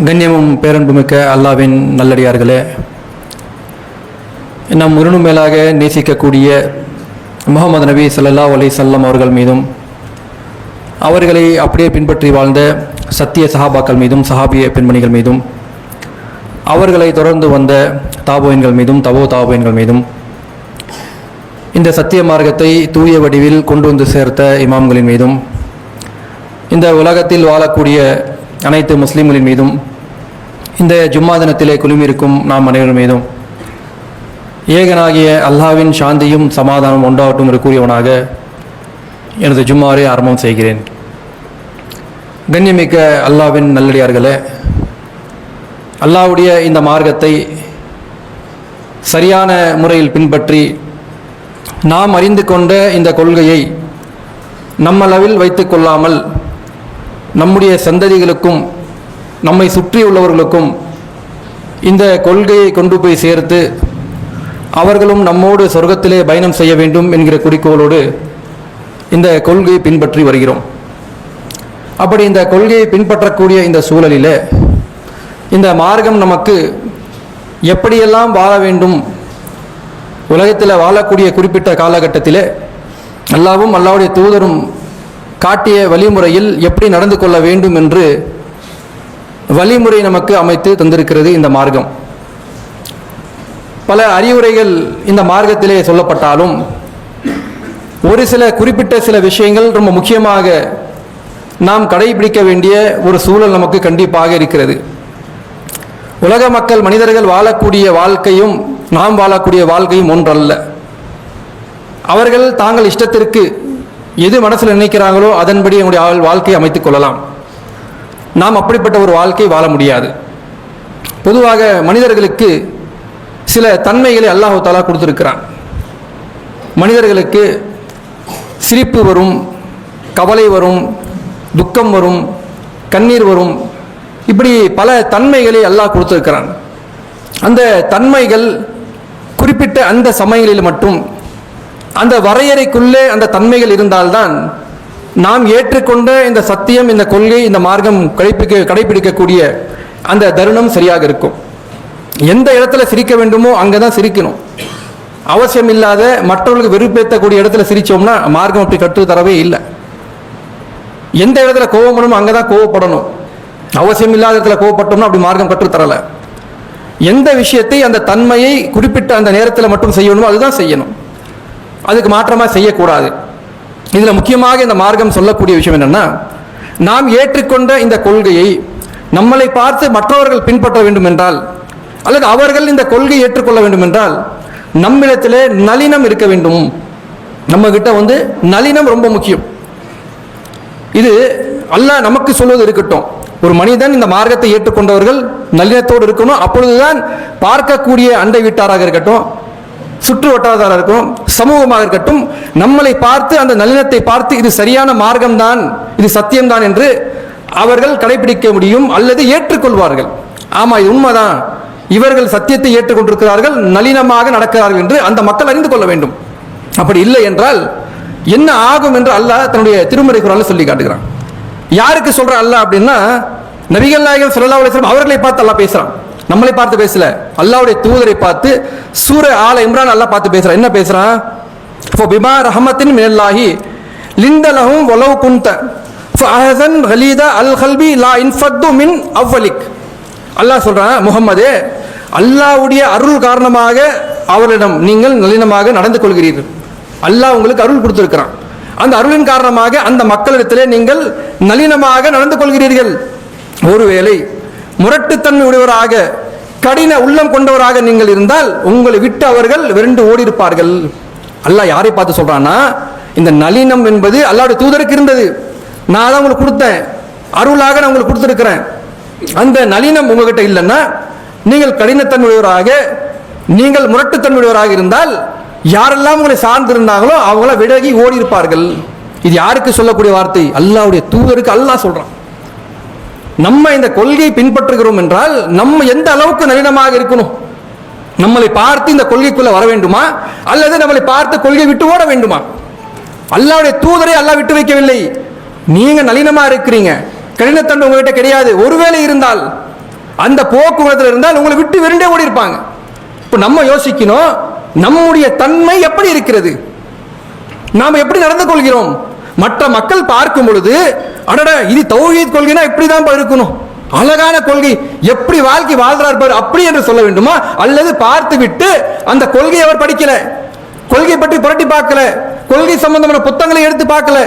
கண்ணியமும் பேரன்புமிக்க அல்லாவின் நல்லடியார்களே, நம் உருணும் மேலாக நேசிக்கக்கூடிய முஹம்மது நபி ஸல்லல்லாஹு அலைஹி வஸல்லம் அவர்கள் மீதும் அவர்களை அப்படியே பின்பற்றி வாழ்ந்த சத்திய சஹாபாக்கள் மீதும் சஹாபிய பெண்மணிகள் மீதும் அவர்களை தொடர்ந்து வந்த தாபோயின்கள் மீதும் தாபோயின்கள் மீதும் இந்த சத்திய மார்க்கத்தை தூய வடிவில் கொண்டு வந்து சேர்த்த இமாம்களின் மீதும் இந்த உலகத்தில் வாழக்கூடிய அனைத்து முஸ்லீம்களின் மீதும் இந்த ஜும்மா தினத்திலே குழுமியிருக்கும் நாம் அனைவரும் மீதும் ஏகனாகிய அல்லாஹ்வின் சாந்தியும் சமாதானம் உண்டாகட்டும் என்று கூறியவனாக எனது ஜும்மாவை ஆரம்பம் செய்கிறேன். கண்ணியமிக்க அல்லாஹ்வின் நல்லடியார்களே, அல்லாஹ்வுடைய இந்த மார்க்கத்தை சரியான முறையில் பின்பற்றி நாம் அறிந்து கொண்ட இந்த கொள்கையை நம்மளவில் வைத்து கொள்ளாமல் நம்முடைய சந்ததிகளுக்கும் நம்மை சுற்றியுள்ளவர்களுக்கும் இந்த கொள்கையை கொண்டு போய் சேர்த்து அவர்களும் நம்மோடு சொர்க்கத்திலே பயணம் செய்ய வேண்டும் என்கிற குறிக்கோளோடு இந்த கொள்கையை பின்பற்றி வருகிறோம். அப்படி இந்த கொள்கையை பின்பற்றக்கூடிய இந்த சூழலில் இந்த மார்க்கம் நமக்கு எப்படியெல்லாம் வாழ வேண்டும், உலகத்தில் வாழக்கூடிய குறிப்பிட்ட காலகட்டத்தில் அல்லாஹ்வும் அல்லாஹ்வுடைய தூதரும் காட்டிய வழிமுறையில் எப்படி நடந்து கொள்ள வேண்டும் என்று வழிமுறை நமக்கு அமைத்து தந்திருக்கிறது இந்த மார்க்கம். பல அறிவுரைகள் இந்த மார்க்கத்திலே சொல்லப்பட்டாலும் ஒரு சில குறிப்பிட்ட சில விஷயங்கள் ரொம்ப முக்கியமாக நாம் கடைபிடிக்க வேண்டிய ஒரு சூழல் நமக்கு கண்டிப்பாக இருக்கிறது. உலக மக்கள் மனிதர்கள் வாழக்கூடிய வாழ்க்கையும் நாம் வாழக்கூடிய வாழ்க்கையும் ஒன்றல்ல. அவர்கள் தாங்கள் இஷ்டத்திற்கு எது மனசில் நினைக்கிறாங்களோ அதன்படி என்னுடைய வாழ்க்கையை அமைத்துக் கொள்ளலாம். நாம் அப்படிப்பட்ட ஒரு வாழ்க்கை வாழ முடியாது. பொதுவாக மனிதர்களுக்கு சில தன்மைகளை அல்லாஹ் தஆலா கொடுத்திருக்கிறான். மனிதர்களுக்கு சிரிப்பு வரும், கவலை வரும், துக்கம் வரும், கண்ணீர் வரும், இப்படி பல தன்மைகளை அல்லாஹ் கொடுத்திருக்கிறான். அந்த தன்மைகள் குறிப்பிட்ட அந்த சமயங்களில் மட்டும் அந்த வரையறைக்குள்ளே அந்த தன்மைகள் இருந்தால்தான் நாம் ஏற்றுக்கொண்ட இந்த சத்தியம், இந்த கொள்கை, இந்த மார்க்கம் கடைபிடிக்கக்கூடிய அந்த தருணம் சரியாக இருக்கும். எந்த இடத்துல சிரிக்க வேண்டுமோ அங்கே தான் சிரிக்கணும். அவசியம் இல்லாத மற்றவர்களுக்கு வெறுப்பேற்றக்கூடிய இடத்துல சிரித்தோம்னா மார்க்கம் அப்படி கற்றுத்தரவே இல்லை. எந்த இடத்துல கோவப்படணும் அங்கே தான் கோவப்படணும். அவசியம் இல்லாத இடத்துல கோவப்பட்டோம்னா அப்படி மார்க்கம் கற்றுத்தரலை. எந்த விஷயத்தை அந்த தன்மையை குறிப்பிட்ட அந்த நேரத்தில் மட்டும் செய்யணுமோ அதுதான் செய்யணும், அதுக்கு மாற்றமாக செய்யக்கூடாது. இதில் முக்கியமாக இந்த மார்க்கம் சொல்லக்கூடிய விஷயம் என்னென்னா, நாம் ஏற்றுக்கொண்ட இந்த கொள்கையை நம்மளை பார்த்து மற்றவர்கள் பின்பற்ற வேண்டும் என்றால், அல்லது அவர்கள் இந்த கொள்கையை ஏற்றுக்கொள்ள வேண்டும் என்றால் நம்மிடத்திலே நளினம் இருக்க வேண்டும். நம்ம கிட்ட நளினம் ரொம்ப முக்கியம். இது அல்லாஹ் நமக்கு சொல்வது இருக்கட்டும். ஒரு மனிதன் இந்த மார்க்கத்தை ஏற்றுக்கொண்டவர்கள் நளினத்தோடு இருக்கணும். அப்பொழுதுதான் பார்க்கக்கூடிய அண்டை வீட்டாராக இருக்கட்டும், சுற்று வட்டாரதாக இருக்கும், சமூகமாக இருக்கட்டும், நம்மளை பார்த்து அந்த நளினத்தை பார்த்து இது சரியான மார்க்கம்தான், இது சத்தியம்தான் என்று அவர்கள் கடைபிடிக்க முடியும் அல்லது ஏற்றுக்கொள்வார்கள். ஆமா, இது உண்மைதான், இவர்கள் சத்தியத்தை ஏற்றுக்கொண்டிருக்கிறார்கள், நளினமாக நடக்கிறார்கள் என்று அந்த மக்கள் அறிந்து கொள்ள வேண்டும். அப்படி இல்லை என்றால் என்ன ஆகும் என்று அல்லாஹ் தன்னுடைய திருமறை குர்ஆனில் சொல்லி காட்டுகிறான். யாருக்கு சொல்ற அல்லாஹ் அப்படின்னா, நபிகள் நாயகம் ஸல்லல்லாஹு அலைஹி வஸல்லம் அவர்களை பார்த்து அல்லாஹ் பேசுறான். நம்மளை பார்த்து பேசல, அல்லாஹ்வுடைய தூதரை பார்த்து சூரா ஆல இம்ரான் அல்லாஹ் பார்த்து பேசுறான். என்ன பேசுறான்? ஃபபிமா ரஹமத்தின் மினல்லாஹி லிந்த லஹும் வலவ் குன்த ஃபஅஹஸன் கலீதா அல் கல்பி லா இன்ஃபத்து மின் அவ்வலிக். அல்லாஹ் சொல்றான், முஹம்மதே, அல்லாஹ்வுடைய அருள் காரணமாக அவரிடம் நீங்கள் நளினமாக நடந்து கொள்கிறீர்கள். அல்லாஹ் உங்களுக்கு அருள் கொடுத்திருக்கிறான். அந்த அருளின் காரணமாக அந்த மக்களிடத்திலே நீங்கள் நளினமாக நடந்து கொள்கிறீர்கள். ஒருவேளை முரட்டுத்தன்மை உடையவராக, கடின உள்ளம் கொண்டவராக நீங்கள் இருந்தால் உங்களை விட்டு அவர்கள் விரண்டு ஓடி இருப்பார்கள். அல்லாஹ் யாரை பார்த்து சொல்றான்னா, இந்த நளினம் என்பது அல்லாஹ்வுடைய தூதருக்கு இருந்தது. நான் தான் உங்களுக்கு கொடுத்தேன், அருளாக நான் உங்களுக்கு கொடுத்திருக்கிறேன். அந்த நளினம் உங்ககிட்ட இல்லைன்னா, நீங்கள் கடினத்தன்மையுடையவராக, நீங்கள் முரட்டுத்தன்மையுடையவராக இருந்தால் யாரெல்லாம் உங்களை சார்ந்திருந்தாங்களோ அவங்கள விலகி ஓடி இருப்பார்கள். இது யாருக்கு சொல்லக்கூடிய வார்த்தை? அல்லாஹ்வுடைய தூதருக்கு அல்லாஹ் சொல்றான். நம்ம இந்த கொள்கையை பின்பற்றுகிறோம் என்றால் நம்ம எந்த அளவுக்கு நளினமாக இருக்கணும்? நம்மளை பார்த்து இந்த கொள்கைக்குள்ள வர வேண்டுமா அல்லது நம்மளை பார்த்து கொள்கை விட்டு ஓட வேண்டுமா? அல்லாஹ்வுடைய தூதரை அல்லாஹ் விட்டு வைக்கவில்லை. நீங்க நளினமா இருக்கிறீங்க, கடினத்தன்மை உங்ககிட்ட கிடையாது. ஒருவேளை இருந்தால் அந்த போக்குவரத்தில் இருந்தால் உங்களை விட்டு விருண்டே ஓடி இருப்பாங்க. இப்போ நம்ம யோசிக்கணும், நம்முடைய தன்மை எப்படி இருக்கிறது, நாம் எப்படி நடந்து கொள்கிறோம். மற்ற மக்கள் பார்க்கும் பொழுது அடட இது தௌஹீத் கொள்கைனா இப்படிதான் இருக்கணும், அழகான கொள்கை, எப்படி வாழ்க்கை வாழ்றார் பாரு அப்படி என்று சொல்ல வேண்டுமா? அல்லது பார்த்து விட்டு அந்த கொள்கையை அவர் படிக்கல, கொள்கை பற்றி புரட்டி பார்க்கல, கொள்கை சம்பந்தமான புத்தகங்களை எடுத்து பார்க்கல,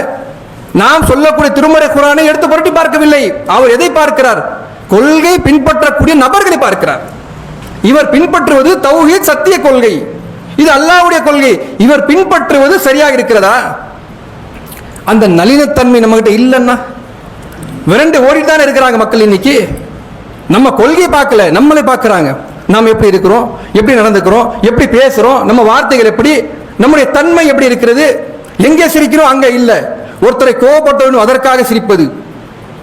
நாம் சொல்லக்கூடிய திருமறை குர்ஆனை எடுத்து புரட்டி பார்க்கவில்லை. அவர் எதை பார்க்கிறார்? கொள்கை பின்பற்றக்கூடிய நபர்களை பார்க்கிறார். இவர் பின்பற்றுவது தௌஹீத் சத்திய கொள்கை, இது அல்லாஹ்வுடைய கொள்கை, இவர் பின்பற்றுவது சரியாக இருக்கிறதா? அந்த நளினத்தன்மை நம்ம கிட்ட இல்லைன்னா விரண்டு ஓடிட்டானே இருக்கிறாங்க மக்கள். இன்னைக்கு நம்ம கொள்கையை பார்க்கல, நம்மளை பார்க்கிறாங்க. நாம் எப்படி இருக்கிறோம், எப்படி நடந்துக்கிறோம், எப்படி பேசுறோம், நம்ம வார்த்தைகள் எப்படி, நம்முடைய தன்மை எப்படி இருக்கிறது, எங்கே சிரிக்கிறோம் அங்க இல்ல. ஒருத்தரை கோபப்பட வேண்டும் அதற்காக சிரிப்பது,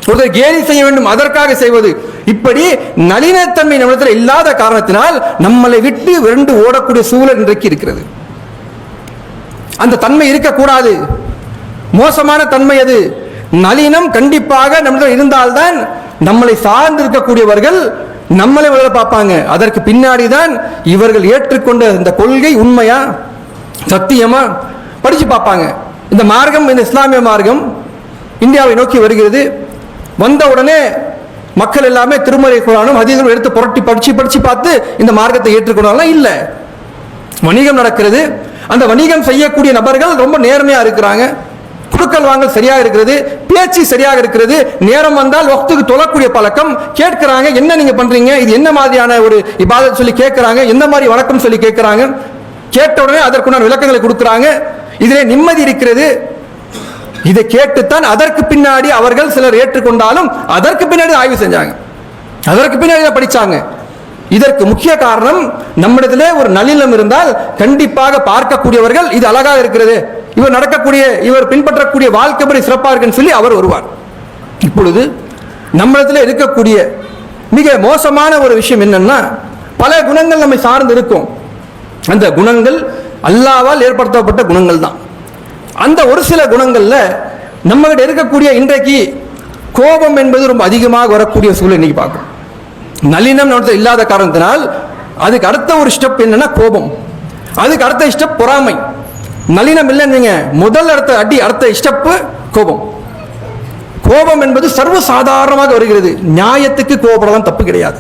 ஒருத்தரை கேலி செய்ய வேண்டும் அதற்காக செய்வது, இப்படி நளினத்தன்மை நம்மிடத்தில் இல்லாத காரணத்தினால் நம்மளை விட்டு விரண்டு ஓடக்கூடிய சூழல் இன்றைக்கு இருக்கிறது. அந்த தன்மை இருக்கக்கூடாது, மோசமான தன்மை அது. நளினம் கண்டிப்பாக நம்மிடம் இருந்தால்தான் நம்மளை சார்ந்து இருக்கக்கூடியவர்கள் நம்மளை முதல்ல பார்ப்பாங்க. அதற்கு பின்னாடி தான் இவர்கள் ஏற்றுக்கொண்ட இந்த கொள்கை உண்மையா சத்தியமா படிச்சு பார்ப்பாங்க. இந்த மார்க்கம், இந்த இஸ்லாமிய மார்க்கம் இந்தியாவை நோக்கி வருகிறது. வந்த உடனே மக்கள் எல்லாமே திருமறை குர்ஆனும் ஹதீஸும் எடுத்து புரட்டி படிச்சு பார்த்து இந்த மார்க்கத்தை ஏற்றுக்கொண்டாலாம் இல்ல. வணிகம் நடக்கிறது, அந்த வணிகம் செய்யக்கூடிய நபர்கள் ரொம்ப நேர்மையா இருக்கிறாங்க, குடுக்கல் வாங்கல் சரியாக இருக்கிறது, பேச்சு சரியாக இருக்கிறது, நேரம் வந்தால் வக்துக்கு தொழக்கூடிய பழக்கம், கேட்கிறாங்க என்ன நீங்க பண்றீங்க, இது என்ன மாதிரியான ஒரு இபாதத் சொல்லி கேட்கிறாங்க, எந்த மாதிரி வணக்கம் சொல்லி கேட்கிறாங்க, கேட்ட உடனே அதற்குண்டான விளக்கங்களை கொடுக்கிறாங்க, இதிலே நிம்மதி இருக்கிறது. இதை கேட்டுத்தான் அதற்கு பின்னாடி அவர்கள் சிலர் ஏற்றுக்கொண்டாலும் அதற்கு பின்னாடி ஆய்வு செஞ்சாங்க, அதற்கு பின்னாடி படிச்சாங்க. இதற்கு முக்கிய காரணம் நம்மிடத்திலே ஒரு நளினம் இருந்தால் கண்டிப்பாக பார்க்கக்கூடியவர்கள் இது அழகாக இருக்கிறது, இவர் நடக்கக்கூடிய இவர் பின்பற்றக்கூடிய வாழ்க்கை முறை சிறப்பாக இருக்குன்னு சொல்லி அவர் வருவார். இப்பொழுது நம்மிடத்தில் இருக்கக்கூடிய மிக மோசமான ஒரு விஷயம் என்னன்னா, பல குணங்கள் நம்மை சார்ந்து இருக்கும். அந்த குணங்கள் அல்லாஹ்வால் ஏற்படுத்தப்பட்ட குணங்கள் தான். அந்த ஒரு சில குணங்கள்ல நம்மகிட்ட இருக்கக்கூடிய இன்றைக்கு கோபம் என்பது ரொம்ப அதிகமாக வரக்கூடிய சூழல் இன்னைக்கு பார்க்கணும். நளினம் நம்மிடத்தில் இல்லாத காரணத்தினால் அதுக்கு அடுத்த ஒரு ஸ்டெப் என்னன்னா கோபம், அதுக்கு அடுத்த ஸ்டெப் பொறாமை. நளினம் இல்லைன்னு முதல் அடுத்த ஸ்டெப் கோபம். கோபம் என்பது சர்வ சாதாரணமாக வருகிறது. நியாயத்துக்கு கோபப்படலாம், தப்பு கிடையாது,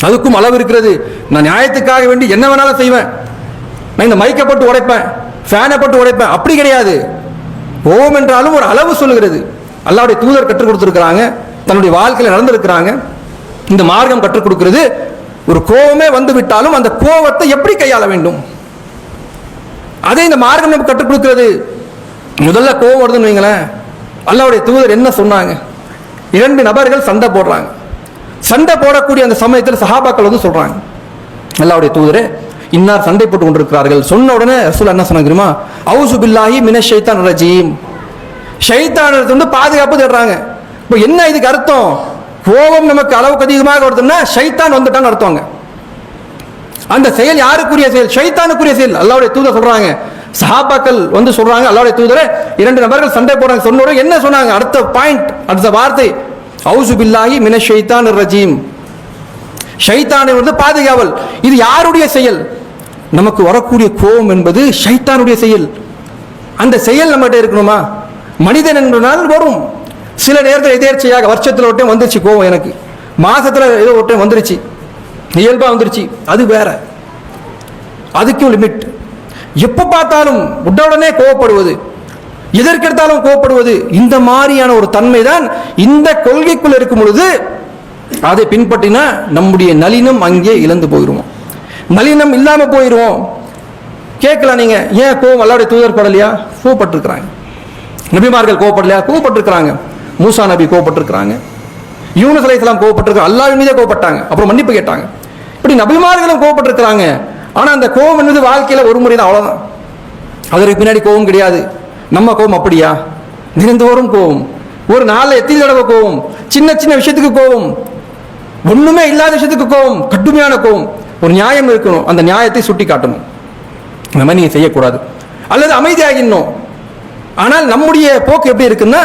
அதுக்கும் அளவு இருக்கிறது. நான் நியாயத்துக்காக வேண்டி என்ன வேணாலும் செய்வேன், நான் இந்த மைக்கை போட்டு உடைப்பேன், ஃபேனை போட்டு உடைப்பேன், அப்படி கிடையாது. கோபம் என்றாலும் ஒரு அளவு சொல்லுகிறது. அல்லாஹ்வுடைய தூதர் கற்றுக் கொடுத்திருக்கிறாங்க, தன்னுடைய வாழ்க்கையில் நடந்திருக்கிறாங்க. இந்த மார்க்கம் கற்றுக் கொடுக்கிறது, ஒரு கோபமே வந்து விட்டாலும் அந்த கோபத்தை எப்படி கையாள வேண்டும், அதை இந்த மார்க்கம் நமக்கு கற்றுக் கொடுக்கிறது. முதல்ல கோபம் வருதுன்னு வைங்களேன், அல்லாஹ்வுடைய தூதர் என்ன சொன்னாங்க, இரண்டு நபர்கள் சண்டை போடுறாங்க, சண்டை போடக்கூடிய அந்த சமயத்தில் சஹாபாக்கள் வந்து சொல்றாங்க, அல்லாஹ்வுடைய தூதரே இன்னார் சண்டை போட்டு கொண்டிருக்கிறார்கள். சொன்ன உடனே ரசூல் என்ன சொன்னாங்க தெரியுமா, அவுசு பில்லாஹி மினஷ் ஷைத்தானிர் ரஜீம், ஷைத்தானிடத்துல இருந்து பாதுகாப்பு தேடுறாங்க. இப்போ என்ன இதுக்கு அர்த்தம், கோபம் நமக்கு அளவுக்கு அதிகமாக வருதுன்னா ஷைத்தான் வந்துட்டான்னு அர்த்தங்க. அந்த செயல் யாருக்குரிய செயல், ஷைத்தானுக்குரிய செயல். அல்லாஹ்வுடைய தூதர் சொல்றாங்க, சஹாபாக்கள் வந்து சொல்றாங்க, அல்லாஹ்வுடைய தூதரே இரண்டு நபர்கள் சண்டை போடுறாங்க. சொன்ன உடனே என்ன சொன்னாங்க, அடுத்த பாயிண்ட், அடுத்த வார்த்தை அவுசு பில்லாஹி மினஷ் ஷைத்தானிர் ரஜீம், ஷைத்தானை வந்து பாதுகாவல். இது யாருடைய செயல், நமக்கு வரக்கூடிய கோபம் என்பது ஷைத்தானுடைய செயல். அந்த செயல் நம்மகிட்ட இருக்கணுமா? மனிதன் என்பதால் வரும், சில நேரத்தில் எதேர்ச்சையாக வருஷத்தில் ஒரு டைம் வந்துருச்சு கோபம், எனக்கு மாசத்துல ஏதோ ஒரு டைம் வந்துருச்சு, இயல்பா வந்துருச்சு, அது வேற, அதுக்கும் லிமிட். எப்ப பார்த்தாலும் உடனே கோபப்படுவது, எதற்கெடுத்தாலும் கோபப்படுவது, இந்த மாதிரியான ஒரு தன்மை தான் இந்த கொள்கைக்குள் இருக்கும் பொழுது அதை பின்பற்றினா நம்முடைய நளினம் அங்கே இழந்து போயிடுவோம், நளினம் இல்லாம போயிடுவோம். கேட்கலாம் நீங்க, ஏன் கோபம் அல்லாஹ்வுடைய தூதர் படலையா? கோபப்பட்டிருக்கிறாங்க. நபிமார்கள் கோபப்படலையா? கோபப்பட்டிருக்கிறாங்க. மூசா நபி கோபப்பட்டிருக்கிறாங்க, யூனுஸ் அலைஹிஸ்ஸலாம் கோபப்பட்டிருக்காங்க, அல்லாஹ்வின் மீதே கோபப்பட்டாங்க, அப்புறம் மன்னிப்பு கேட்டாங்க. இப்படி நபிமார்களும் கோபப்பட்டிருக்கிறாங்க. ஆனா அந்த கோபம் என்பது வாழ்க்கையில ஒரு முறை தான், அவ்வளவுதான். அதற்கு பின்னாடி கோபம் கிடையாது. நம்ம கோபம் அப்படியா? தினந்தோறும் கோபம், ஒரு நாள்ல எத்தனை தடவை கோபம், சின்ன சின்ன விஷயத்துக்கு கோபம், ஒண்ணுமே இல்லாத விஷயத்துக்கு கோபம், கடுமையான கோபம். ஒரு நியாயம் இருக்கணும், அந்த நியாயத்தை சுட்டி காட்டணும், அந்த மாதிரி நீங்க செய்யக்கூடாது. அல்லது அமைதியாகிடணும். ஆனால் நம்முடைய போக்கு எப்படி இருக்குன்னா,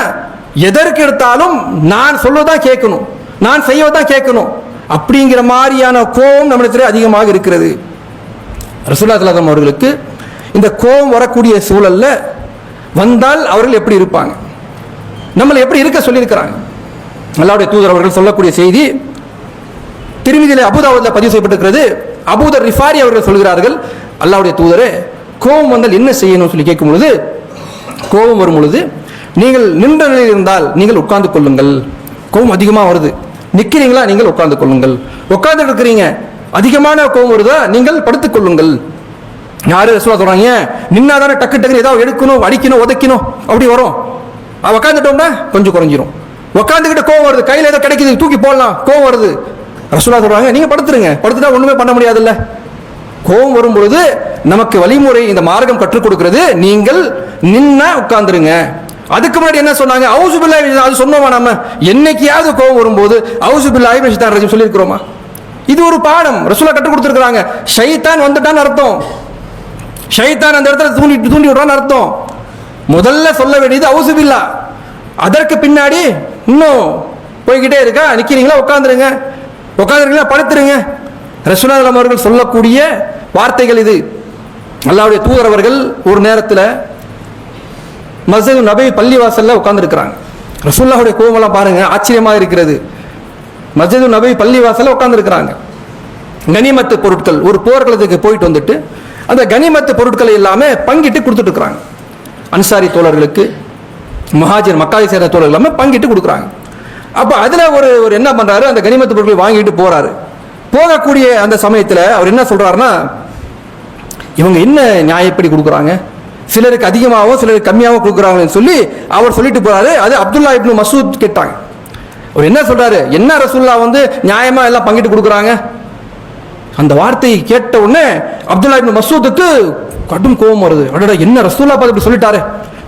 எதற்கு எடுத்தாலும் நான் சொல்வதான் கேட்கணும், நான் செய்வதான் கேட்கணும், அப்படிங்கிற மாதிரியான கோபம் நம்மிடத்திலே அதிகமாக இருக்கிறது. ரசூலுல்லாஹி ஸல்லல்லாஹு அலைஹி வஸல்லம் அவர்களுக்கு இந்த கோபம் வரக்கூடிய சூழல்ல வந்தால் அவர்கள் எப்படி இருப்பாங்க, நம்மளை எப்படி இருக்க சொல்லியிருக்கிறாங்க. அல்லாஹ்வுடைய தூதர் அவர்கள் சொல்லக்கூடிய செய்தி திர்மிதியிலே அபூதாவூதில் பதிவு செய்யப்பட்டிருக்கிறது. அபூதர் ரிஃபாரி அவர்கள் சொல்கிறார்கள், அல்லாஹ்வுடைய தூதரே, கோபம் வந்தால் என்ன செய்யணும்னு சொல்லி கேட்கும் பொழுது, கோபம் வரும் பொழுது நீங்கள் நின்ற நிலையில் இருந்தால் நீங்கள் உட்கார்ந்து கொள்ளுங்கள். கோபம் அதிகமாக வருது, நிற்கிறீங்களா, நீங்கள் உட்கார்ந்து கொள்ளுங்கள். உட்கார்ந்து இருக்கிறீங்க, அதிகமான கோபம் வருதா, நீங்கள் படுத்துக் கொள்ளுங்கள். யாரு ரசூலுல்லாஹ் சொல்றாங்க, நின்னாதானே டக்கு டக்குன்னு ஏதாவது எடுக்கணும், அடிக்கணும், உதைக்கணும், அப்படி வரும். உட்காந்துட்டோம்னா கொஞ்சம் குறைஞ்சிரும். உட்காந்துக்கிட்ட கோவம் வருது, கையில் ஏதோ கிடைக்குது தூக்கி போடலாம், கோவம் வருது. ரசூலுல்லாஹ் சொல்றாங்க, நீங்க படுத்துருங்க, படுத்துட்டா ஒண்ணுமே பண்ண முடியாதுல்ல. கோபம் வரும் பொழுது நமக்கு வழிமுறை இந்த மார்க்கம் கற்றுக் கொடுக்கிறது, நீங்கள் நின்னா உட்கார்ந்துருங்க. அதுக்கு முன்னாடி என்ன சொன்னாங்க, அவுசு பில்லாஹி, அது சொன்னோமா நம்ம என்னைக்கியாவது கோபம் வரும்போது அவுசு பில்லாஹி மினஷ் ஷைத்தானிர் ரஜீம் சொல்லியிருக்கிறோமா? இது ஒரு பாடம் ரசூலுல்லாஹ் கற்றுக் கொடுத்துருக்காங்க. ஷைத்தான் வந்துட்டான்னு அர்த்தம், ஷைத்தான் அந்த இடத்துல தூண்டி விடுறான்னு அர்த்தம். முதல்ல சொல்ல வேண்டியது அவுசு பில்லாஹ், அதற்கு பின்னாடி இன்னும் போய்கிட்டே இருக்கா, நிக்கிறீங்களா உட்காந்துருங்க, உட்காந்துருக்கீங்களா படுத்துருங்க. ரசூலுல்லாஹி அவர்கள் சொல்லக்கூடிய வார்த்தைகள் இது. அல்லாஹ்வுடைய தூதர் அவர்கள் ஒரு நேரத்தில் மஸ்ஜித் நபவி பள்ளிவாசல்ல உட்கார்ந்துருக்கிறாங்க. ரசூலுல்லாஹுடைய கோபமெல்லாம் பாருங்க, ஆச்சரியமாக இருக்கிறது. மஸ்ஜித் நபவி பள்ளிவாசல்ல உட்கார்ந்துருக்கிறாங்க. கனிமத்து பொருட்கள், ஒரு போர்க்களத்துக்கு போயிட்டு வந்துட்டு அந்த கனிமத்து பொருட்களை எல்லாமே பங்கிட்டு கொடுத்துட்டு இருக்கிறாங்க. அன்சாரி தோழர்களுக்கு, முஹாஜிர் மக்காவை சேர்ந்த தோழர்கள் எல்லாமே பங்கிட்டு கொடுக்குறாங்க. அப்போ அதில் ஒரு என்ன பண்ணுறாரு, அந்த கனிமத்து பொருட்களை வாங்கிட்டு போகிறாரு. போகக்கூடிய அந்த சமயத்தில் அவர் என்ன சொல்கிறாருன்னா, இவங்க என்ன நியாயப்படி கொடுக்குறாங்க, சிலருக்கு அதிகமாகவும் சிலருக்கு கம்மியாகவும் கொடுக்குறாங்கன்னு சொல்லி அவர் சொல்லிட்டு போகிறாரு. அது அப்துல்லா இப்னு மசூத் கேட்டாங்க. அவர் என்ன சொல்கிறாரு, என்ன ரசூலுல்லாஹ் நியாயமாக எல்லாம் பங்கிட்டு கொடுக்குறாங்க. அந்த வார்த்தையை கேட்ட உடனே அப்துல்லா இப்னு மசூத்துக்கு கடும் கோபம் வருது. அடடா, என்ன ரசூலுல்லாஹ் பார்த்து இப்படி சொல்லிட்டாரு.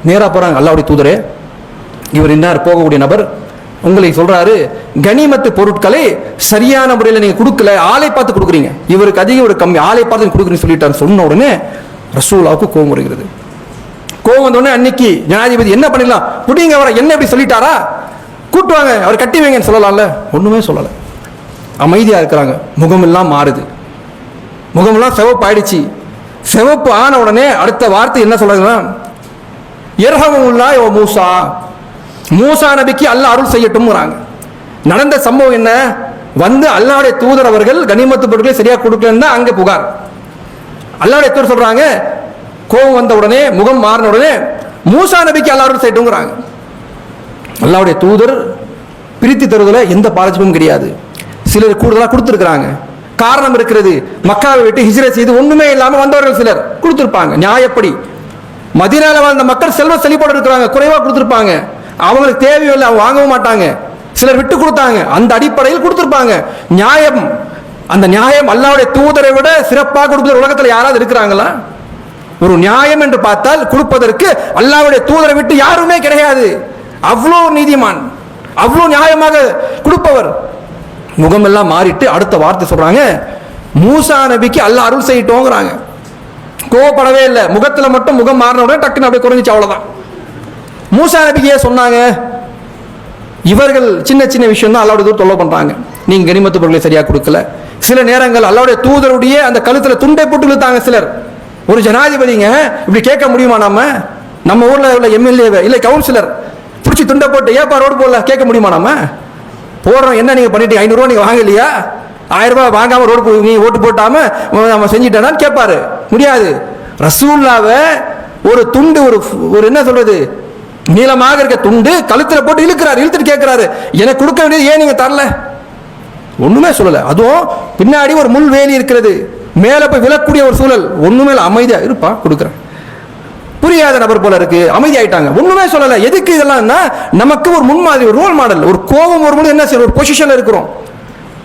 நேராக போகிறாங்க, அல்லாஹ்வுடைய தூதரே, இவர் என்ன போகக்கூடிய நபர் உங்களை சொல்றாரு, கனிமத்து பொருட்களை சரியான முறையில் நீங்க கொடுக்கல, ஆளை பார்த்து கொடுக்குறீங்க, இவருக்கு அதிகம் ஒரு கம்மி, ஆளை பார்த்து கொடுக்குறீங்க சொல்லிட்டாரு. சொன்ன உடனே ரசூலுல்லாஹ்வுக்கு கோபம் வருகிறது. கோபம் வந்த உடனே அன்னைக்கு ஜனாதிபதி என்ன பண்ணிடலாம், புடிங்க அவரை, என்ன இப்படி சொல்லிட்டாரா, கூட்டுவாங்க, அவர் கட்டி வைங்கன்னு சொல்லலாம்ல, ஒண்ணுமே சொல்லலை, அமைதியா இருக்கிறாங்க. முகமெல்லாம் மாறுது, முகமெல்லாம் சிவப்பு ஆயிடுச்சு. சிவப்பு ஆன உடனே அடுத்த வார்த்தை என்ன சொல்றாங்கன்னா, யர்ஹமுல்லாஹ் வ மூசா, மூசா நபிக்கு அல்லாஹ் அருள் செய்யட்டும்ங்கிறாங்க. நடந்த சம்பவம் என்ன, அல்லாஹ்வுடைய தூதர் அவர்கள் கனிமத்து பொருட்களை சரியா கொடுக்கலன்னு அங்க புகார். அல்லாஹ்வுடைய தூதர் சொல்றாங்க, கோபம் வந்த உடனே, முகம் மாறின உடனே மூசா நபிக்கு அல்லாஹ் அருள் செய்யட்டும்ங்கிறாங்க. அல்லாஹ்வுடைய தூதர் பிரித்து தருவதில் எந்த பாரபட்சமும் கிடையாது. சிலர் கூடுதலாக கொடுத்துருக்குறாங்க, காரணம் இருக்கிறது. மக்காவை விட்டு ஹிஜ்ரத் செய்து ஒண்ணுமே இல்லாமல் வந்தவர்கள் சிலர் கொடுத்துருப்பாங்க நியாயப்படி. மதீனால வாழ்ந்த மக்கள் செல்வ செழிப்போடு இருக்கிறாங்க, குறைவா கொடுத்துருப்பாங்க, அவங்களுக்கு தேவையில்லை, அவங்க வாங்கவும் மாட்டாங்க. சிலர் விட்டு கொடுத்தாங்க, அந்த அடிப்படையில் கொடுத்துருப்பாங்க. நியாயம், அந்த நியாயம் அல்லாஹ்வுடைய தூதரை விட சிறப்பாக கொடுப்பது உலகத்தில் யாராவது இருக்கிறாங்களா? ஒரு நியாயம் என்று பார்த்தால் கொடுப்பதற்கு அல்லாஹ்வுடைய தூதரை விட்டு யாருமே கிடையாது. அவ்வளோ நீதிமான், அவ்வளோ நியாயமாக கொடுப்பவர். முகமெல்லாம் மாறிட்டு அடுத்த வார்த்தை சொல்றாங்க, மூசா நபிக்கு அல்லாஹ் அருள் செய்யட்டோங்கிறாங்க. கோவப்படவே இல்லை, முகத்தில் மட்டும் முகம் மாறின உடனே டக்குன்னு அப்படியே குறைஞ்சிச்சு, அவ்வளோதான். மூசா நபிக்கு ஏன் சொன்னாங்க, இவர்கள் சின்ன சின்ன விஷயம் தான் அல்லாஹ்வுடைய தூதர் தொல்லை பண்றாங்க, நீங்க கனிமத்து பொருட்களை சரியா கொடுக்கல. சில நேரங்கள் அல்லாஹ்வுடைய தூதருடைய அந்த கழுத்துல துண்டை போட்டு இழுத்தாங்க சிலர். ஒரு ஜனாதிபதிங்க இப்படி கேட்க முடியுமா? நம்ம ஊர்ல உள்ள எம்எல்ஏ இல்லை கவுன்சிலர் பிடிச்சி துண்டை போட்டு ஏப்பா ரோடு போடல கேட்க முடியுமா? நம்ம போடுறோம், என்ன நீங்க பண்ணிட்டு 500 ரூபா நீங்க வாங்கலையா, 1000 ரூபாய் வாங்காம ரோடு நீ ஓட்டு போட்டாம நம்ம செஞ்சிட்டேன்னு கேட்பாரு? முடியாது. ரசூலுல்லாஹ்வை ஒரு துண்டு, ஒரு என்ன சொல்றது, நீளமாக இருக்க துண்டு கழுத்துல போட்டு இழுக்கிறாரு. இழுத்துட்டு கேட்கிறாரு, எனக்கு கொடுக்க வேண்டியது ஏன் நீங்க தரல? ஒண்ணுமே சொல்லல. அதுவும் பின்னாடி ஒரு முள் வேலி இருக்கிறது, மேல போய் விழக்கூடிய ஒரு சூழல். ஒண்ணுமே அமைதியா இருப்பா, கொடுக்குறேன். புரியாத நபர் போல இருக்கு, அமைதி ஆயிட்டாங்க, ஒண்ணுமே சொல்லல. எதுக்கு இதெல்லாம்? நமக்கு ஒரு முன்மாதிரி, ஒரு ரோல் மாடல். ஒரு கோபம் வரும்போது என்ன செய்யணும், ஒரு பொசிஷன்ல இருக்கிறோம்.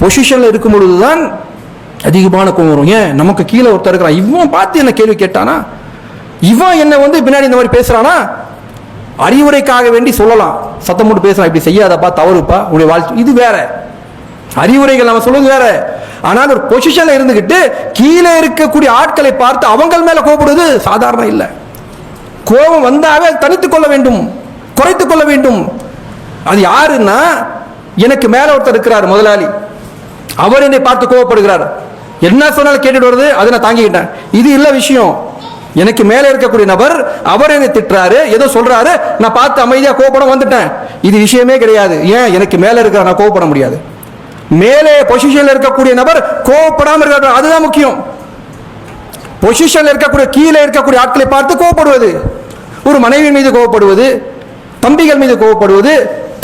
பொசிஷன்ல இருக்கும் பொழுதுதான் அதிகமான கோபம் வரும். ஏன், நமக்கு கீழே ஒருத்தர் இருக்கிறான், இவன் பார்த்து என்ன கேள்வி கேட்டானா, இவன் என்ன பின்னாடி இந்த மாதிரி பேசுறானா, அறிவுரைக்காக வேண்டி சொல்லலாம், சத்தம் போட்டு பேசலாம், இப்படி செய்யாதப்பா, தவறுப்பா, உடைய வாழ்க்கை இது வேற, அறிவுரைகள் நம்ம சொல்லுங்க வேற. ஆனால் ஒரு பொசிஷன்ல இருந்துகிட்டு கீழே இருக்கக்கூடிய ஆட்களை பார்த்து அவங்க மேல கோபப்படுவது சாதாரண இல்லை. கோபம் வந்தாவே தனித்துக் கொள்ள வேண்டும், குறைத்துக் கொள்ள வேண்டும். அது யாருன்னா, எனக்கு மேல ஒருத்தர் இருக்கிறார் முதலாளி, அவர் என்னை பார்த்து கோவப்படுகிறார், என்ன சொன்னாலும் கேட்டுட்டு வருது, அதை நான் தாங்கிக்கிட்டேன். இது இல்ல விஷயம். எனக்கு மேலே இருக்கக்கூடிய நபர் அவர் என்னை திட்டுறாரு, ஏதோ சொல்றாரு, நான் பார்த்து அமைதியா கோவப்பட வந்துட்டேன். இது விஷயமே கிடையாது. ஏன் எனக்கு மேலே இருக்கிற நான் கோவப்பட முடியாது? மேலே பொசிஷன்ல இருக்கக்கூடிய நபர் கோவப்படாம இருக்க, அதுதான் முக்கியம். பொசிஷன்ல இருக்கக்கூடிய கீழே இருக்கக்கூடிய ஆட்களை பார்த்து கோவப்படுவது, ஒரு மனைவி மீது கோவப்படுவது, தம்பிகள் மீது கோவப்படுவது,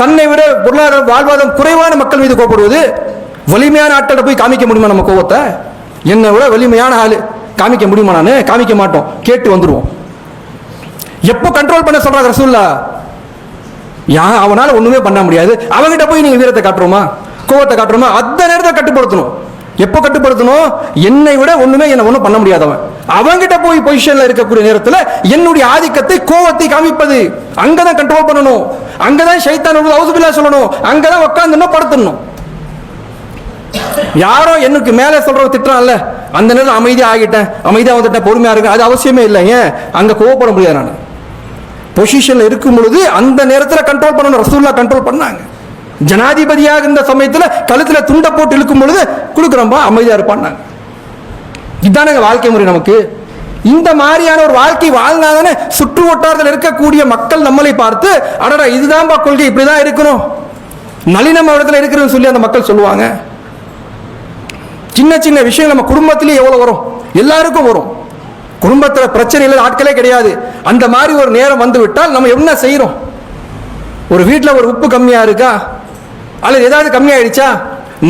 தன்னை விட பொருளாதார வாழ்வாதாரம் குறைவான மக்கள் மீது கோவப்படுவது. வலிமையான ஆட்களை போய் காமிக்க முடியுமா நம்ம கோவத்தை? என்னை விட வலிமையான ஆளு காமிக்க முடியுமா? நான் காமிக்க மாட்டோம், கேட்டு வந்துடுவோம். எப்போ கண்ட்ரோல் பண்ண சொல்றாங்க ரசூலுல்லாஹ்? அவனால ஒண்ணுமே பண்ண முடியாது, அவங்கிட்ட போய் நீங்க வீரத்தை காட்டுறோமா, கோவத்தை காட்டுறோமா? அந்த நேரத்தை கட்டுப்படுத்தணும். எப்போ கட்டுப்படுத்தணும்? என்னை விட ஒண்ணுமே என்ன ஒண்ணும் பண்ண முடியாதவன், அவங்கிட்ட போய் பொசிஷன்ல இருக்கக்கூடிய நேரத்தில் என்னுடைய ஆதிக்கத்தை கோவத்தை காமிப்பது, அங்கதான் கண்ட்ரோல் பண்ணணும். அங்கதான் ஷைத்தான் அவுசுபில்லா சொல்லணும், அங்கதான் உட்கார்ந்து படுத்தணும். யாரோ எனக்கு மேலே சொல்றவங்க திட்டுறான்ல, அந்த நேரம் அமைதியா ஆகிட்டேன், அமைதியா வந்துட்டேன், பொறுமையா இருக்கு, அது அவசியமே இல்லை. ஏன் அங்க கோவப்பட முடியாது? நான் பொசிஷன்ல இருக்கும் பொழுது அந்த நேரத்தில் கண்ட்ரோல் பண்ணணும். ரசூலுல்லாஹ் கண்ட்ரோல் பண்ணாங்க. ஜனாதிபதியாக இருந்த சமயத்தில் கழுத்துல துண்டை போட்டு இழுக்கும் பொழுது கொடுக்குறோம்பா, அமைதியா இருப்பான். இதுதானே வாழ்க்கை முறை நமக்கு. இந்த மாதிரியான ஒரு வாழ்க்கை வாழ்ந்தாதானே சுற்று வட்டாரத்தில் இருக்கக்கூடிய மக்கள் நம்மளை பார்த்து அடடா இதுதான்பா கொள்கை, இப்படிதான் இருக்கணும், நளினம் இடத்துல இருக்கிறன்னு சொல்லி அந்த மக்கள் சொல்லுவாங்க. சின்ன சின்ன விஷயம் நம்ம குடும்பத்திலேயே எவ்வளவு வரும், எல்லாருக்கும் வரும். குடும்பத்தில் பிரச்சனை இல்லை ஆட்களே கிடையாது. அந்த மாதிரி ஒரு நேரம் வந்து விட்டால் நம்ம என்ன செய்யறோம்? ஒரு வீட்டில் ஒரு உப்பு கம்மியா இருக்கா, அல்லது ஏதாவது கம்மியாயிடுச்சா,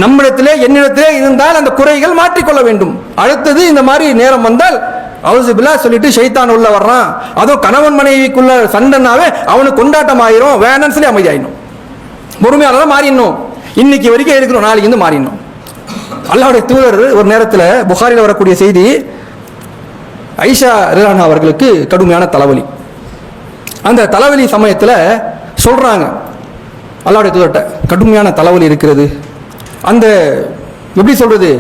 நம்மிடத்திலே என்னிடத்திலே இருந்தால் அந்த குறைகள் மாற்றிக்கொள்ள வேண்டும். அடுத்தது இந்த மாதிரி நேரம் வந்தால் அவுசுபில்லா சொல்லிட்டு ஷைத்தான் உள்ள வர்றான், அதுவும் கணவன் மனைவிக்குள்ள சண்டைனாவே அவனுக்கு கொண்டாட்டம் ஆயிரும், வேணான்னு சொல்லி அமைதியாயிடும். பொறுமையாளர் மாறிடணும். இன்னைக்கு வரைக்கும் இருக்கிறோம், நாளைக்கு வந்து மாறிடணும். அல்லாஹ்வுடைய தூதர் ஒரு நேரத்தில் புகாரில் வரக்கூடிய செய்தி, ஐஷா ரலியல்லாஹு அவர்களுக்கு கடுமையான தலைவலி. அந்த தலைவலி சமயத்தில் சொல்றாங்க அல்லாஹ்வுடைய தூதர்கிட்ட, கடுமையான தலைவலி இருக்கிறது. அந்த எப்படி சொல்றது,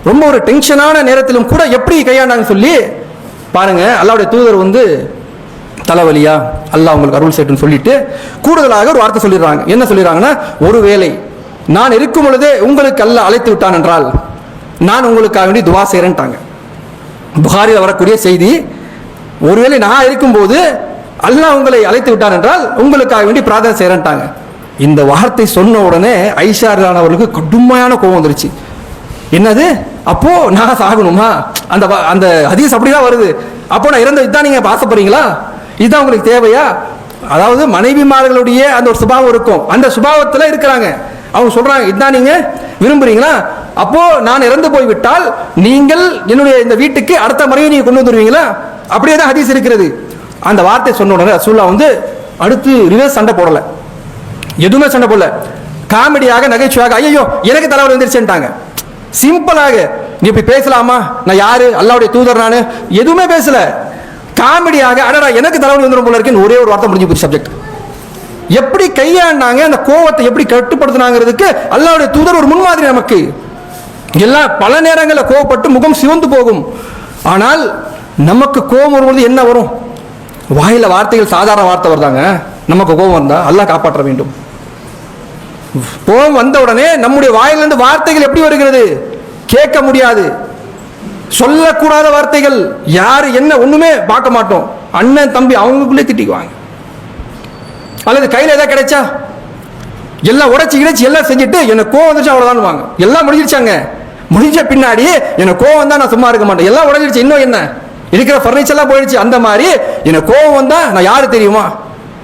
ரொம்ப ஒரு டென்ஷனான நேரத்திலும் கூட எப்படி கையாண்டாங்கன்னு சொல்லி பாருங்க. அல்லாஹ்வுடைய தூதர் வந்து தலைவலியா, அல்லாஹ் உங்களுக்கு அருள் செய்யட்டும்னு சொல்லிட்டு கூடுதலாக ஒரு வார்த்தை சொல்லிடுறாங்க. என்ன சொல்லிடுறாங்கன்னா, ஒருவேளை நான் இருக்கும் பொழுதே உங்களுக்கு அல்லாஹ் அழைத்து விட்டான் என்றால் நான் உங்களுக்காக வேண்டி துவா செய்கிறேன்ட்டாங்க. புகாரில் வரக்கூடிய செய்தி, ஒருவேளை நான் இருக்கும்போது அல்லாஹ் உங்களை அழைத்து விட்டான் என்றால் உங்களுக்காக வேண்டி பிரார்த்தனை செய்கிறேன்ட்டாங்க. இந்த வார்த்தை சொன்ன உடனே ஐஷா ரலியல்லாஹு அவர்களுக்கு கடுமையான கோபம் வந்துருச்சு. என்னது, அப்போ நான் சாகணுமா? அந்த அந்த ஹதீஸ் அப்படிதான் வருது. அப்போ நான் இறந்து இதான் நீங்க ஆசைப்படுறீங்களா? இதுதான் உங்களுக்கு தேவையா? அதாவது மனைவிமார்களுடைய அந்த ஒரு சுபாவம் இருக்கும், அந்த சுபாவத்தில் இருக்கிறாங்க. அவங்க சொல்றாங்க, இதான் நீங்க விரும்புறீங்களா? அப்போ நான் இறந்து போய்விட்டால் நீங்கள் என்னுடைய இந்த வீட்டுக்கு அடுத்த மனைவி நீங்க கொண்டு வந்துருவீங்களா? அப்படியே தான் ஹதீஸ் இருக்கிறது. அந்த வார்த்தை சொன்ன உடனே ரசூலுல்லாஹ் வந்து அடுத்து ரிவர்ஸ் சண்டை போடல, எதுவுமே சண்டை போடல. காமெடியாக நகைச்சுவாக ஐயோ எனக்கு தலைவர் வந்துருச்சுட்டாங்க. சிம்பிளாக, நீ இப்படி பேசலாமா, நான் யாரு, அல்லாஹ்வுடைய தூதர் நான், எதுவுமே பேசல. காமெடியாக அடடா எனக்கு தலைவர் வந்துடும் போல இருக்குன்னு ஒரே ஒரு வார்த்தை முடிஞ்சு போய் சப்ஜெக்ட். எப்படி கையாண்டாங்க, அந்த கோவத்தை எப்படி கட்டுப்படுத்தினாங்கிறதுக்கு அல்லாஹ்வுடைய தூதர் ஒரு முன்மாதிரி நமக்கு. எல்லாம் பல நேரங்களில் கோவப்பட்டு முகம் சிவந்து போகும். ஆனால் நமக்கு கோபம் வரும்போது என்ன வரும்? வாயில வார்த்தைகள் சாதாரண வார்த்தை வருதாங்க. நமக்கு கோபம் வந்தா அல்லாஹ் காப்பாற்ற வேண்டும். கோபம் வந்த உடனே நம்முடைய வாயிலிருந்து வார்த்தைகள் எப்படி வருகிறது? கேட்க முடியாது, சொல்லக்கூடாத வார்த்தைகள். யாரு என்ன ஒண்ணுமே பார்க்க மாட்டோம். அண்ணன் தம்பி அவங்களுக்குள்ளே திட்டிக்குவாங்க. அல்லது கையில் ஏதாவது கிடைச்சா எல்லாம் உடைச்சி கிடைச்சி எல்லாம் செஞ்சுட்டு எனக்கு கோவம் வந்துச்சு அவ்வளோதான் வாங்க. எல்லாம் முடிஞ்சிருச்சாங்க. முடிஞ்ச பின்னாடி எனக்கு கோவம் வந்தா நான் சும்மா இருக்க மாட்டேன். எல்லாம் உடைஞ்சிருச்சு, இன்னும் என்ன இருக்கிற ஃபர்னிச்சர் எல்லாம் போயிடுச்சு. அந்த மாதிரி எனக்கு கோவம் வந்தா நான் யாரு தெரியுமா?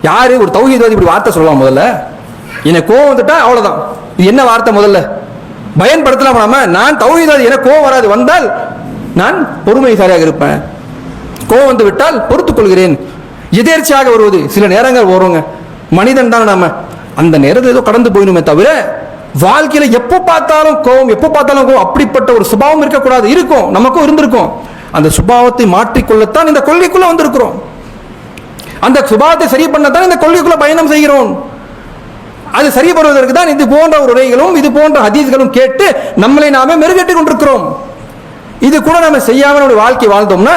யாரு ஒரு தௌஹீத்வாதி இப்படி வார்த்தை சொல்லலாம் முதல்ல. எனக்கு கோவம் வந்துட்டா அவ்வளோதான். இது என்ன வார்த்தை முதல்ல பயன்படுத்தலாம். நாம நான் தௌஹீத்வாதி, எனக்கு கோவம் வராது, வந்தால் நான் பொறுமைசாலியாக இருப்பேன், கோவம் வந்து விட்டால் பொறுத்துக் கொள்கிறேன். எதேர்ச்சியாக வருவது சில நேரங்கள் வருங்க, மனிதன் தான் நாம. அந்த நேரத்தில் ஏதோ கடந்து போயிடுமே தவிர வாழ்க்கையில எப்போ பார்த்தாலும் கோபம், எப்போ பார்த்தாலும் கோபம், அப்படிப்பட்ட ஒரு சுபாவம் இருக்கக்கூடாது. இருக்கும், நமக்கும் இருந்திருக்கும். அந்த சுபாவத்தை மாற்றிக்கொள்ளத்தான் இந்த கொள்கைக்குள்ள வந்திருக்கிறோம். அந்த சுபாவத்தை சரி பண்ணத்தான் இந்த கொள்கைக்குள்ள பயணம் செய்கிறோம். அது சரி பண்ணுவதற்கு தான் இது போன்ற ஒரு உரைகளும் இது போன்ற ஹதீஸ்களும் கேட்டு நம்மளை நாமே மெருகேற்றிக் கொண்டிருக்கிறோம். இது கூட நம்ம செய்யாமல் நம்முடைய வாழ்க்கை வாழ்ந்தோம்னா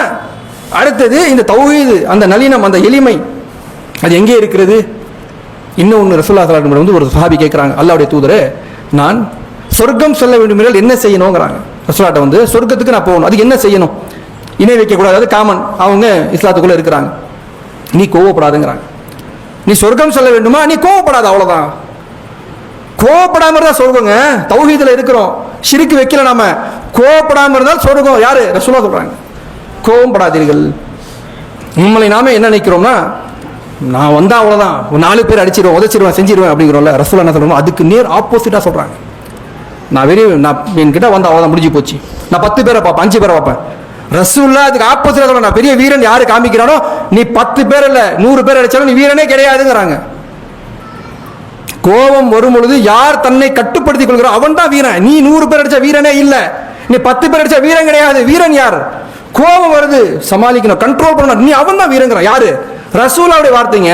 அடுத்தது இந்த தௌஹீது, அந்த நளினம், அந்த எளிமை அது எங்கே இருக்கிறது? இன்னொன்று ரசூலுல்லாஹி ஸல்லல்லாஹு அலைஹி வஸல்லம் வந்து ஒரு சஹாபி கேட்குறாங்க, அல்லாஹ்வுடைய தூதரே, நான் சொர்க்கம் செல்ல வேண்டும் என்றால் என்ன செய்யணுங்கிறாங்க. ரசூலுல்லாஹ் வந்து சொர்க்கத்துக்கு நான் போகணும், அதுக்கு என்ன செய்யணும்? இணை வைக்கக்கூடாது, அது காமன், அவங்க இஸ்லாத்துக்குள்ளே இருக்கிறாங்க. நீ கோவப்படாதுங்கிறாங்க. நீ சொர்க்கம் செல்ல வேண்டுமா, நீ கோவப்படாது, அவ்வளோதான். கோவப்படாம இருந்தால் சொர்க்கங்க. தௌஹீதுல இருக்கிறோம், ஷிர்க் வைக்கல நாம. கோவப்படாம இருந்தால் சொர்க்கம். யாரு? ரசூலுல்லாஹ் சொல்றாங்க. கோவப்படாதீர்கள். நம்மளை நாம என்ன நினைக்கிறோம்னா, நான் வந்தா அவ்வளோதான், 4 பேர் அடிச்சிருவேன், உதச்சிருவேன், செஞ்சிருவேன் அப்படிங்கிறோம்ல. ரசூலுல்லாஹ் என்ன சொல்றோம், அதுக்கு நேர் ஆப்போசிட்டாக சொல்றாங்க. நான் என்கிட்ட வந்தா அவ்வளோதான், முடிஞ்சு போச்சு. நான் 10 பேரை பார்ப்பேன், 5 பேரை பார்ப்பேன். ரசூலுல்லாஹ் அதுக்கு ஆப்போசிட்டா சொல்றாங்க. நான் பெரிய வீரன் யாரு காமிக்கிறானோ, நீ 10 பேர் இல்ல 100 பேர் அடிச்சாலும் நீ வீரனே கிடையாதுங்கிறாங்க. கோபம் வரும் பொழுது யார் தன்னை கட்டுப்படுத்திக் கொள்கிறான் அவன் தான் வீரன். நீ 100 பேர் அடிச்சா வீரனே இல்ல, நீ 10 பேர் அடிச்சா வீரன் கிடையாது. வீரன் யார்? கோபம் வருது சமாளிக்கணும், கண்ட்ரோல் பண்ணணும், நீ அவன் தான் வீரங்கிறான். யாரு? ரசூலுல்லாஹ்வுடைய வார்த்தைங்க.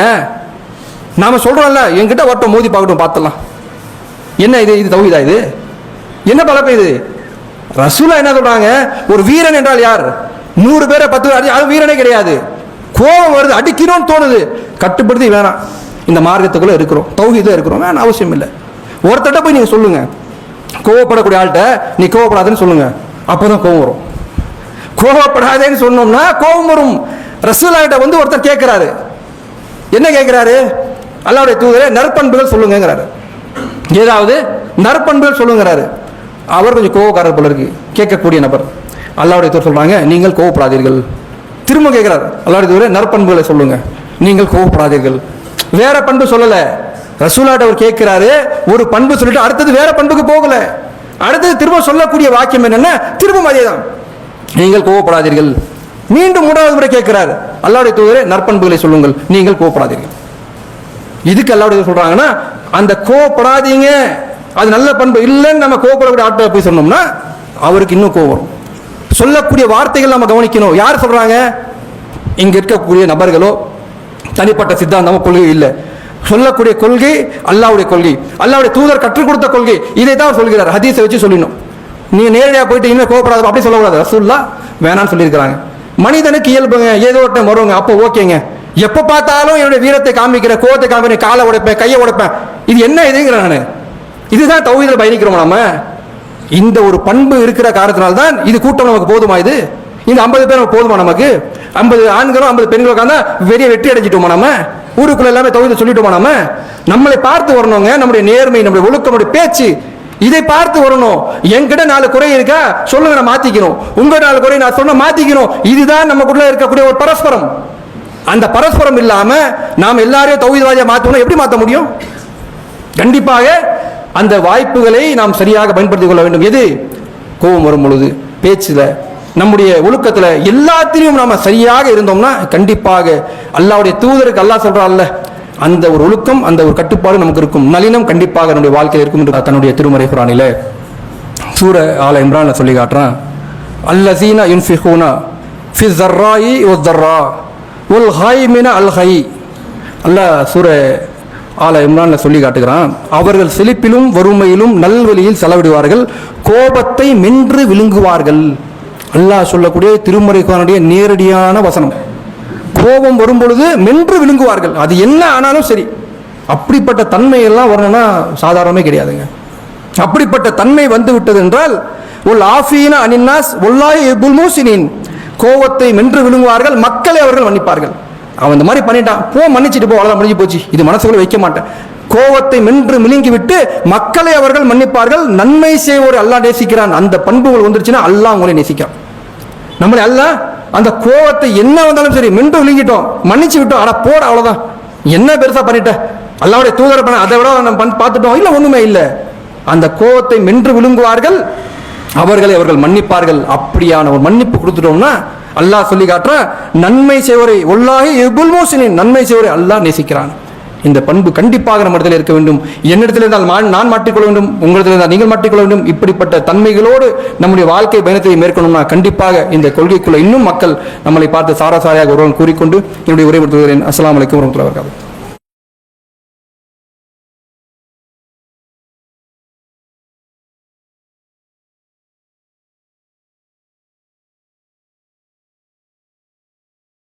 நாம சொல்றோம்ல, என்கிட்ட வரட்டும், மோதி பார்க்கட்டும், பார்த்தலாம். என்ன இது? இது தௌஹீதா? இது என்ன பழக்கம் இது? ரசூலுல்லாஹ் என்ன சொல்றாங்க, ஒரு வீரன் என்றால் யார்? 100 பேரை 10 பேர் அது வீரனே கிடையாது. கோபம் வருது, அடிக்கணும்னு தோணுது, கட்டுப்படுத்தி வேணாம். இந்த மார்க்கத்துக்குள்ள இருக்கிறோம், தௌஹீதுல இருக்கிறோம், வேணாம், அவசியம் இல்லை. ஒருத்தட்ட போய் நீங்க சொல்லுங்க, கோவப்படக்கூடிய ஆள்கிட்ட நீ கோவப்படாதுன்னு சொல்லுங்க, அப்போதான் கோபம் வரும். கோவப்படாதேன்னு சொன்னோம்னா கோபம் வரும். ரசூலுல்லாஹ் கிட்ட வந்து ஒருத்தர் கேட்கிறாரு, என்ன கேட்கிறாரு? அல்லாஹ்வுடைய தூதரே நற்பண்புகள் சொல்லுங்கிறாரு, ஏதாவது நற்பண்புகள் சொல்லுங்கிறாரு. அவர் கொஞ்சம் கோவக்காரர் போல இருக்கு, கேட்கக்கூடிய நபர். அல்லாஹ்வுடைய தூதர் சொல்றாங்க, நீங்கள் கோவப்படாதீர்கள். திரும்ப கேட்கிறார், அல்லாஹ்வுடைய தூதரே நற்பண்புகளை சொல்லுங்க, நீங்கள் கோவப்படாதீர்கள். வேற பண்பு சொல்லல. ரசூலுல்லாஹ் அவர் கேட்கிறாரு, ஒரு பண்பு சொல்லிட்டு அடுத்தது வேற பண்புக்கு போகல. அடுத்தது திரும்ப சொல்லக்கூடிய வாக்கியம் என்னன்னா, திரும்ப அதேதான், நீங்கள் கோவப்படாதீர்கள். மீண்டும் 3வது முறை கேட்கிறார், அல்லாஹ்வுடைய தூதரே நற்பண்புகளை சொல்லுங்கள், நீங்கள் கோவப்படாதீர்கள். இதுக்கு அல்லாஹ்வுடைய தூதர் சொல்றாங்கன்னா, அந்த கோவப்படாதீங்க அது நல்ல பண்பு இல்லைன்னு நம்ம கோவப்படக்கூடிய ஆட்களை போய் சொன்னோம்னா அவருக்கு இன்னும் கோவம் வரும். சொல்லக்கூடிய வார்த்தைகள் நம்ம கவனிக்கணும். யார் சொல்றாங்க? இங்க இருக்கக்கூடிய நபர்களோ தனிப்பட்ட சித்தாந்தமோ கொள்கை இல்லை. சொல்லக்கூடிய கொள்கை அல்லாஹ்வுடைய கொள்கை, அல்லாஹ்வுடைய தூதர் கற்றுக் கொடுத்த கொள்கை. இதை தான் சொல்கிறார். ஹதீஸை வச்சு சொல்லணும். நீங்க நேரடியாக போயிட்டு இன்னும் கோவப்படாத அப்படி சொல்லக்கூடாது. ரசூலுல்லாஹ் வேணான்னு சொல்லியிருக்கிறாங்க. மனிதனுக்கு இயல்புங்க, ஏதோ ஒரு டைம் வருவாங்க, அப்போ ஓகேங்க. எப்போ பார்த்தாலும் என்னுடைய வீரத்தை காமிக்கிற, கோவத்தை காமிக்கிற, காலை உடைப்பேன், கையை உடைப்பேன், இது என்ன இதுங்கிறானு? இதுதான் தௌஹீதுல பயணிக்கிறோம் நாம. இந்த ஒரு பண்பு இருக்கிற காரணத்தினால்தான் இது கூட்டம் நமக்கு போதுமா? இது இந்த 50 பேர் போதுமா நமக்கு? 50 ஆண்களும் 50 பெண்களும் உட்கார்ந்தா பெரிய வெற்றி அடைஞ்சிட்டோமா? நம்ம ஊருக்குள்ள எல்லாமே தௌஹீதை சொல்லிட்டோமா? நம்மளை பார்த்து வரணுங்க. நம்முடைய நேர்மை, நம்முடைய ஒழுக்கம், நம்முடைய பேச்சு, இதை பார்த்து வரணும். என்கிட்ட 4 குறை இருக்கா சொல்லுங்க, நான் மாத்திக்கணும். உங்க 4 குறை நான் சொன்ன மாத்திக்கணும். இதுதான் நமக்குள்ள இருக்கக்கூடிய ஒரு பரஸ்பரம். அந்த பரஸ்பரம் இல்லாம நாம் எல்லாரையும் தௌஹீத்வாதியா மாத்தணும், எப்படி மாற்ற முடியும்? கண்டிப்பாக அந்த வாய்ப்புகளை நாம் சரியாக பயன்படுத்திக் கொள்ள வேண்டும். எது? கோபம் வரும் பொழுது, பேச்சுல, நம்முடைய ஒழுக்கத்துல, எல்லாத்திலையும் நாம சரியாக இருந்தோம்னா கண்டிப்பாக அல்லாஹ்வுடைய தூதருக்கு அல்லாஹ் சொல்றான்ல, அந்த ஒரு ஒழுக்கம், அந்த ஒரு கட்டுப்பாடு நமக்கு இருக்கும். நளினம் கண்டிப்பாக நம்முடைய வாழ்க்கையில் இருக்கும் என்று தன்னுடைய திருமறை குர்ஆனில சூர ஆல இம்ரான்ல சொல்லி காட்டுறான். அல்லஸீன யுன்ஃபிகூன ஃபி ஸர்ராஇ வஸ்ஸர்ரா வல் ஹைமின அல் ஹை. அல்லாஹ் சூர ஆல இம்ரான்ல சொல்லி காட்டுகிறான், அவர்கள் செழிப்பிலும் வறுமையிலும் நல்வழியில் செலவிடுவார்கள், கோபத்தை மென்று விழுங்குவார்கள். அல்லாஹ் சொல்லக்கூடிய திருமறை குர்ஆனுடைய நேரடியான வசனம். கோபம் வரும் பொழுது மென்று விழுங்குவார்கள். அது என்ன ஆனாலும் சரி. அப்படிப்பட்ட தன்மை எல்லாம் வரணும்னா சாதாரணமே கிடையாதுங்க. அப்படிப்பட்ட தன்மை வந்து விட்டது என்றால் உல் ஆஃபீன அனின்னாஸ் வல்லாஹி யுஹிப்புல் முஹ்சினீன். கோபத்தை மென்று விழுங்குவார்கள், மக்களை அவர்கள் மன்னிப்பார்கள். அவன் இந்த மாதிரி பண்ணிட்டான், போ மன்னிச்சுட்டு போ, அவ்வளவுதான், முடிஞ்சு போச்சு, இது மனசுக்குள்ள வைக்க மாட்டேன். கோபத்தை மென்று விழுங்கி விட்டு மக்களை அவர்கள் மன்னிப்பார்கள். நன்மை செய்வோரை அல்லாஹ் நேசிக்கிறான். அந்த பண்புகள் வந்துருச்சுன்னா அல்லாஹ் உங்களை நேசிக்கிறான். நம்மளை அல்லாஹ் அந்த கோபத்தை என்ன வந்தாலும் சரி மென்று விழுங்கிட்டோம், மன்னிச்சு விட்டோம், ஆனா போட, அவ்வளவுதான், என்ன பெருசா பண்ணிட்ட, அல்லாஹ்வுடைய தூதர் பண்ண அதை விட நம்ம பார்த்துட்டோம், இல்ல ஒண்ணுமே இல்லை. அந்த கோபத்தை மென்று விழுங்குவார்கள், அவர்களை அவர்கள் மன்னிப்பார்கள். அப்படியான ஒரு மன்னிப்பு கொடுத்துட்டோம்னா அல்லாஹ் சொல்லி காட்டுற, நன்மை செய்வரை வல்லாஹி யுஹிப்புல் முஹ்சினீன், நன்மை செய்வரை அல்லாஹ் நேசிக்கிறான். இந்த பண்பு கண்டிப்பாக நம்ம இடத்துல இருக்க வேண்டும். என்னிடத்தில் இருந்தால் நான் மாற்றிக்கொள்ள வேண்டும், உங்களிடத்தில் இருந்தால் நீங்கள் மாற்றிக்கொள்ள வேண்டும். இப்படிப்பட்ட தன்மைகளோடு நம்முடைய வாழ்க்கை பயணத்தை மேற்கொள்ளணும்னா கண்டிப்பாக இந்த கொள்கைக்குள்ள இன்னும் மக்கள் நம்மளை பார்த்து சாராசாரியாக ஒருவன் கூறிக்கொண்டு என்னுடைய உரை முடித்துகிறேன். அஸ்ஸலாமு அலைக்கும் வரஹ்மத்துல்லாஹி வபரகாத்துஹு.